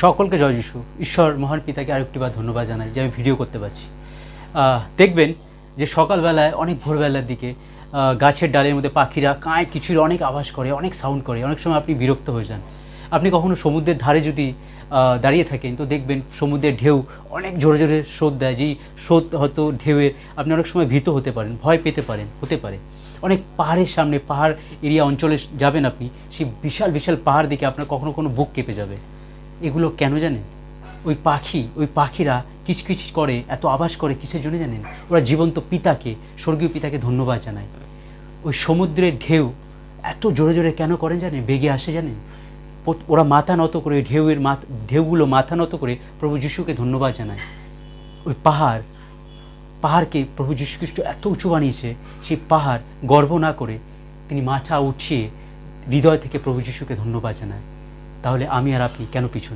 সকলকে জয় যিশু। ঈশ্বর মহান পিতাকে আরেকটি বার ধন্যবাদ জানাই যে আমি ভিডিও করতে পারছি। দেখবেন যে সকালবেলায় অনেক ভোরবেলার দিকে গাছের ডালের মধ্যে পাখিরা কাঁয় কিছুর অনেক আওয়াজ করে, অনেক সাউন্ড করে। অনেক সময় আপনি বিরক্ত হয়ে যান। আপনি কখনো সমুদ্রের ধারে যদি দাঁড়িয়ে থাকেন তো দেখবেন সমুদ্রের ঢেউ অনেক জোরে জোরে স্রোত দেয়। যেই স্রোত হয়তো ঢেউয়ের আপনি অনেক সময় ভীত হতে পারেন, ভয় পেতে পারেন, হতে পারে। অনেক পাহাড়ের সামনে, পাহাড় এরিয়া অঞ্চলে যাবেন আপনি, সেই বিশাল বিশাল পাহাড় দিকে আপনার কখনো কোনো বুক কেঁপে যাবে। এগুলো কেন জানেন? ওই পাখিরা কিচকিচ করে, এত আওয়াজ করে কিসের জন্য জানেন? ওরা জীবন্ত পিতাকে, স্বর্গীয় পিতাকে ধন্যবাদ জানায়। ওই সমুদ্রের ঢেউ এত জোরে জোরে কেন করেন জানেন? বেগে আসে জানেন? ওরা মাথা নত করে, ঢেউগুলো মাথা নত করে প্রভু যিশুকে ধন্যবাদ জানায়। ওই পাহাড়কে প্রভু যীশু খ্রিস্ট এত উঁচু বানিয়েছে, সেই পাহাড় গর্ব না করে তিনি মাথা উঠিয়ে হৃদয় থেকে প্রভু যিশুকে ধন্যবাদ জানায়। তাহলে আমি আর আপনি কেন পিছনে?